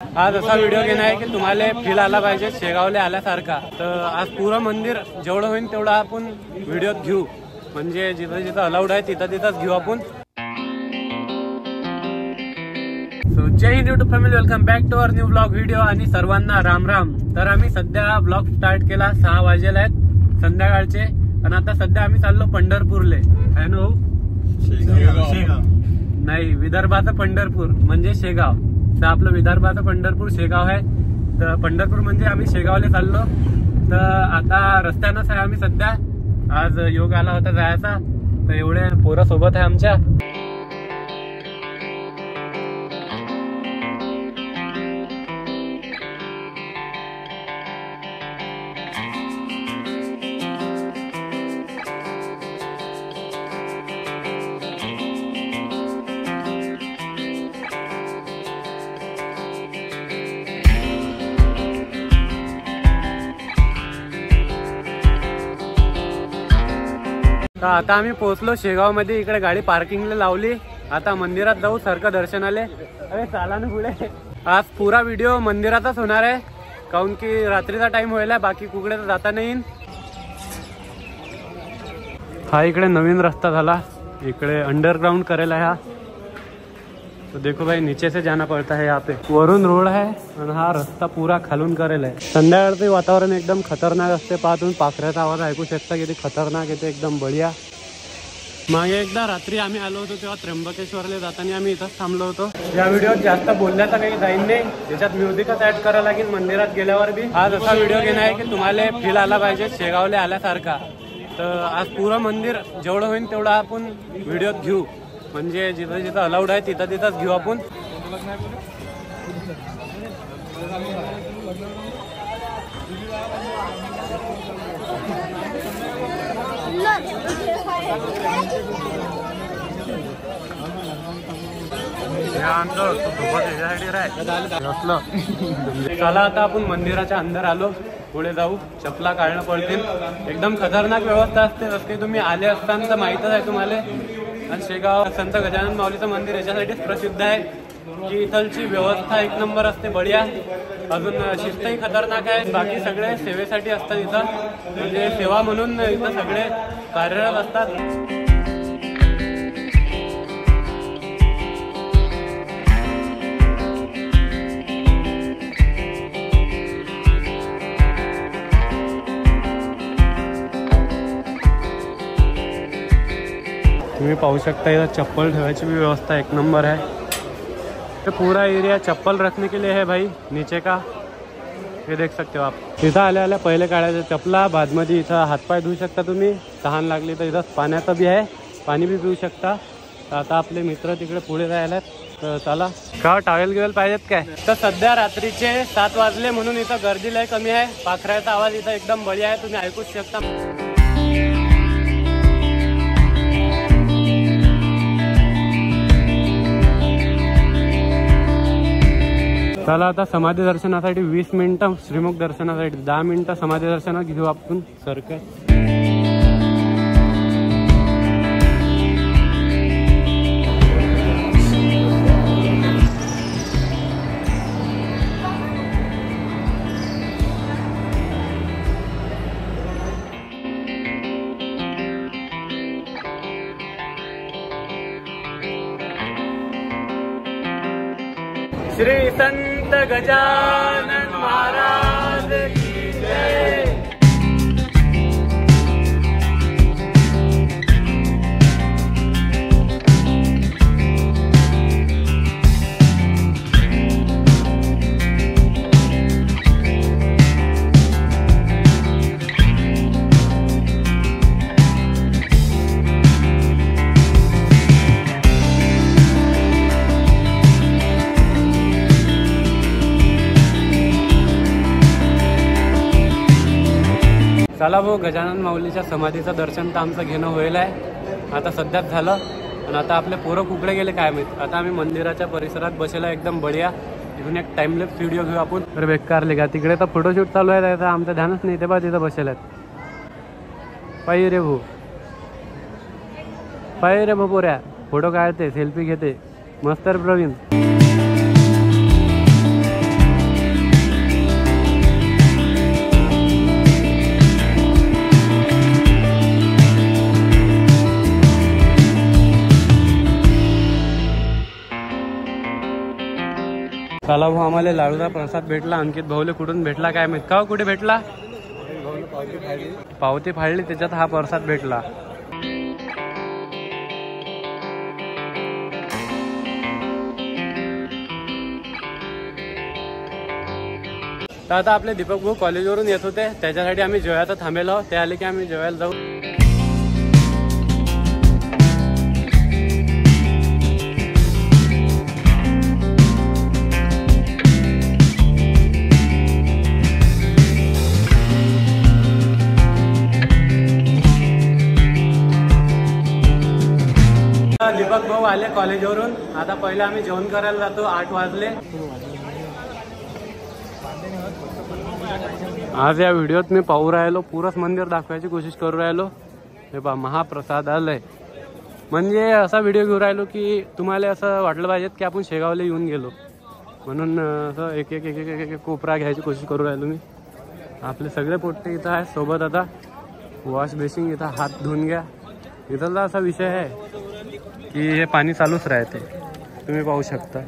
आज असा व्हिडिओ घेणार आहे की तुम्हाला फील आला पाहिजे शेगावला आल्यासारखा। तर आज पूर्ण मंदिर जेवढं होईल तेवढं आपण व्हिडिओत घेऊ, म्हणजे जिथं जिथं अलाउड आहे तिथं तिथंच घेऊ आपण। So Jai Hind YouTube family, welcome back to our new blog video आणि सर्वांना राम राम। तर आम्ही सध्या ब्लॉग स्टार्ट केला 6 वाजेला आहेत संध्याकाळचे, आणि आता सध्या आम्ही चाललो पंढरपूरले आहे ना। नाही, विदर्भाचं पंढरपूर म्हणजे शेगाव। तर आपलं विदर्भाचं पंढरपूर शेगाव आहे। तर पंढरपूर म्हणजे आम्ही शेगावला चाललो। तर आता रस्त्यानंच आहे आम्ही सध्या। आज योग आला होता जायचा, तर एवढे पोरं सोबत आहे आमच्या। तर आता आम्ही पोहोचलो शेगाव मध्ये। इकडे गाडी पार्किंगला लावली, आता मंदिरात जाऊ सारखं दर्शनाले। अरे चला ना पुढे। आज पुरा व्हिडिओ मंदिरातच होणार आहे, काऊन की रात्रीचा टाइम व्हायला, बाकी कुकडे तर जाता नाही येईल। हा इकडे नवीन रस्ता झाला, इकडे अंडरग्राउंड करेल है। तो देखो भाई, नीचे से जाना पड़ता है यहाँ पे। वरून रोड है आणि हा रस्ता पूरा खालून करेल आहे। संध्याकाळचं वातावरण एकदम खतरनाक असते। पहा तुम्ही पाखराचा आवाज ऐकू शकता, किती खतरनाक येते, एकदम बढिया। मागे एकदा रात्री आम्ही आलो होतो तेव्हा त्र्यंबकेश्वरला जाताना आम्ही इथंच थांबलो होतो। या व्हिडिओत जास्त बोलण्याचा काही जाईन नाही, त्याच्यात म्युझिकच ऍड करायला लागेल मंदिरात गेल्यावर बी। आज असा व्हिडिओ घेणार आहे की तुम्हाला फील आला पाहिजे शेगावला आल्यासारखा। तर आज पूर्ण मंदिर जेवढं होईल तेवढं आपण व्हिडिओत घेऊ, म्हणजे जिथं जिथं अलाउड आहे तिथं तिथंच घेऊ आपण। चला आता आपण मंदिराच्या अंदर आलो, पुढे जाऊ। चपला काढणं पडतील, एकदम खतरनाक व्यवस्था असते रस्ते। तुम्ही आले असताना तर माहीतच आहे तुम्हाला। आणि शेगाव संत गजानन माऊलीचं मंदिर याच्यासाठीच प्रसिद्ध आहे की इथलची व्यवस्था एक नंबर असते, बढिया। अजून शिस्तही खतरनाक आहे। बाकी सगळे सेवेसाठी असतात इथं, म्हणजे सेवा म्हणून इथं सगळे कार्यरत असतात। तुम्ही पाहू शकता इधर चप्पल ठेवायची भी व्यवस्था एक नंबर है। तो पूरा एरिया चप्पल रखने के लिए है भाई, नीचे का ये देख सकते हो आप। इथं आल्या आल्या पहिले काढायचं चपला, बादमध्ये इथं हातपाय धुवू शकता तुम्ही। तहान लागली तर इथं पाण्याचं बी आहे, पाणी बी पिऊ शकता। तर आता आपले मित्र तिकडे पुढे जायला, तर चला। का टॉवेल गिवेल पाहिजेत काय? तर सध्या रात्रीचे 7 वाजले म्हणून इथं गर्दी लय कमी आहे। पाखराचा आवाज इथं एकदम बढिया आहे, तुम्ही ऐकूच शकता। चला आता समाधी दर्शनासाठी 20 मिनिटं, श्रीमुख दर्शनासाठी 10 मिनिटं समाधी दर्शनात घेऊ आपण सरकार। श्री संत गजानन महाराज की जय। चला भाऊ, गजानन माऊलीच्या समाधीचं दर्शन तर आमचं घेणं होईल आहे, आता सध्याच झालं। आणि आता आपले पोरं कुकडे गेले काय माहित। आता आम्ही मंदिराच्या परिसरात बसेला एकदम बढिया। इथून एक टाइमलेस व्हिडिओ घेऊ आपण। तर बेकार लिगा तिकडे तर फोटोशूट चालू आहे, तर आमचं ध्यानच नाही ते बा तिथं बसेल आहेत। पाहिजे रे भाऊ, पाहिजे रे बपोऱ्या, फोटो काढते, सेल्फी घेते, मस्त रे प्रवीण। चला भाऊ, आम्हाला लाडूचा प्रसाद भेटला. अंकित भाऊले कुठून भेटला काय माहित. का कुठे भेटला? पावती फाडली त्याच्यात हा प्रसाद भेटला. तर आता आपले दीपक भाऊ कॉलेजवरून येत होते, त्याच्यासाठी आम्ही जेवायला थांबेलो. ते आले की आम्ही जेवायला जाऊ. दीपक भाऊ आले कॉलेजवरून. आता पहिले आम्ही जेवण करायला जातो. 8 वाजले. आज या व्हिडिओत मी पाहू राहिलो, पुरंच मंदिर दाखवायची कोशिश करू राहिलो. हे पहा, महाप्रसादालय. म्हणजे असा व्हिडिओ घेऊ राहिलो की तुम्हाला असं वाटलं पाहिजे की आपण शेगावला येऊन गेलो, म्हणून असं एक एक एक एक एक कोपरा घ्यायची कोशिश करू राहिलो मी. आपले सगळे पोट्टे इथं आहे सोबत. आता वॉश बेसिंग इथं, हात धुवून घ्या. इथला असा विषय आहे की हे पाणी चालूच राहते, तुम्ही पाहू शकता.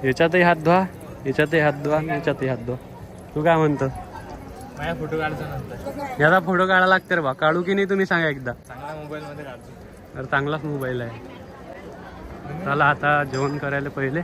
याच्यातही हात धुवा, याच्यातही हात धुवा, याच्यातही हात धुवा. तू काय म्हणतो? माझ्या फोटो काढायचा. याचा फोटो काढा लागते रे बा. काढू की नाही तुम्ही सांगा एकदा. चांगला मोबाईल मध्ये काढतो. तर चांगलाच मोबाईल आहे. चला आता जेवण करायला पहिले.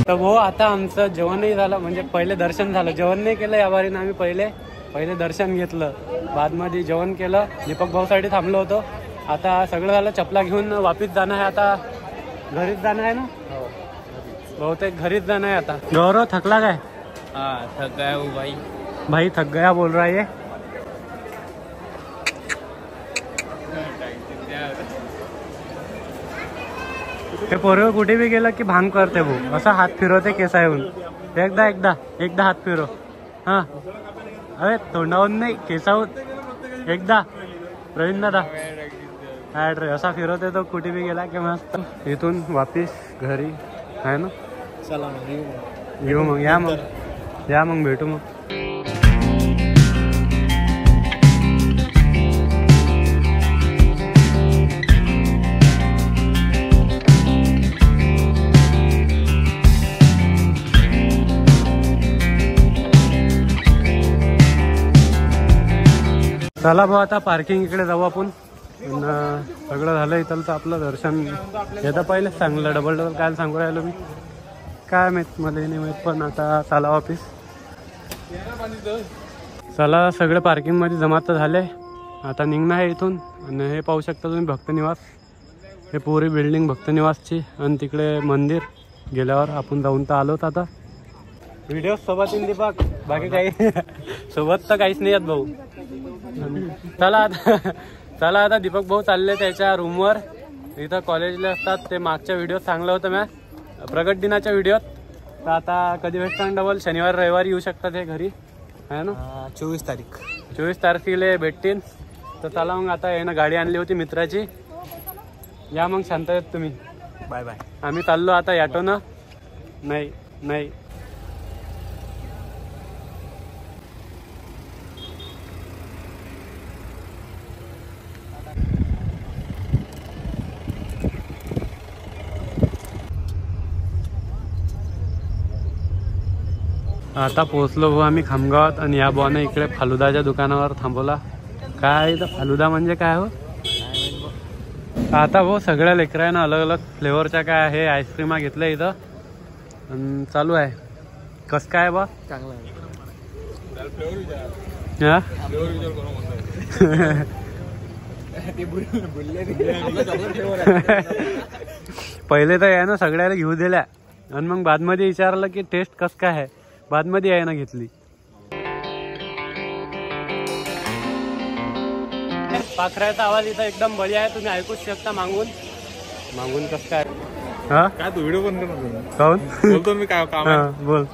तर हो, आता आमचं जेवणही झालं. म्हणजे पहिले दर्शन झालं, जेवण नाही केलं या बारीनं आम्ही. पहिले दर्शन घेतलं, बादमध्ये जेवण केलं. दीपक भाऊसाठी थांबलो होतो. आता सगळं झालं, चपला घेऊन वापिस जाणं आहे. आता घरीच जाणं आहे ना? बहुतेक घरीच जाणं आहे आता. गौरव थकला काय? हाँ, थक गया हूँ भाई. भाई थक गया बोल रहा है. ते पोरं कुठे बी गेलं की भांग करते भाऊ. असा हात फिरवते केसा येऊन. एकदा हात फिरव. हा, अरे तोंडावून नाही, केसावून. एकदा प्रवीण दादा रे असा फिरवते तो कुठे बी गेला की मस्त. इथून वापिस घरी आहे ना. चला येऊ मग. या मग भेटू मग. चला भाऊ, आता पार्किंग इकडे जाऊ आपण. सगळं झालं इथलं. तर आपलं दर्शन येतं पहिले चांगलं. डबल काय सांगू राहिलो मी, काय माहित, मला नाही माहित. पण आता चला ऑफिस. चला, सगळे पार्किंग मध्ये जमा तर झाले. आता निघणं आहे इथून. आणि हे पाहू शकता तुम्ही भक्तनिवास. हे पुरी बिल्डिंग भक्तनिवासची. आणि तिकडे मंदिर गेल्यावर आपण जाऊन तर आलोत. आता व्हिडिओ सोबत येईन दीपक, बाकी काही सोबत तर काहीच नाही येत भाऊ. चला आता दीपक भाऊ चालले त्याच्या रूमवर. इथं कॉलेजला असतात ते. मागच्या व्हिडिओ चांगलं होतं मॅ प्रगट दिनाच्या व्हिडिओत. तर आता कधी भेटतात डबल, शनिवार रविवार येऊ शकतात हे घरी आहे ना. 24 तारखेला भेटतील. तर चला मग, आता ना गाडी आणली होती मित्राची. या मग शांत आहेत तुम्ही. Bye bye. आम्ही चाललो आता ॲटोनं. नाही आता पोहोचलो हो आम्ही खामगावात आणि या बॉने इकडे फालुदाच्या दुकानावर थांबवला. काय इथं फालुदा म्हणजे काय हो? आता हो सगळ्या लेकरांना अलग अलग फ्लेवरच्या काय आहे आईस्क्रीमा घेतल्या इथं आणि चालू आहे. कसं काय बा? चांगला आहे. हा पहिले तर आहे ना सगळ्याला घेऊ दिल्या आणि मग बादमध्ये विचारलं की टेस्ट कसं काय आहे. बादमध्ये आहे ना घेतली. पाखराचा आवाज इथं एकदम बढिया आहे. तुम्ही ऐकूच शकता मागून कसं काय. हा काय तू व्हिडिओ पण करणार? काऊन बोलतो मी काय काम बोल.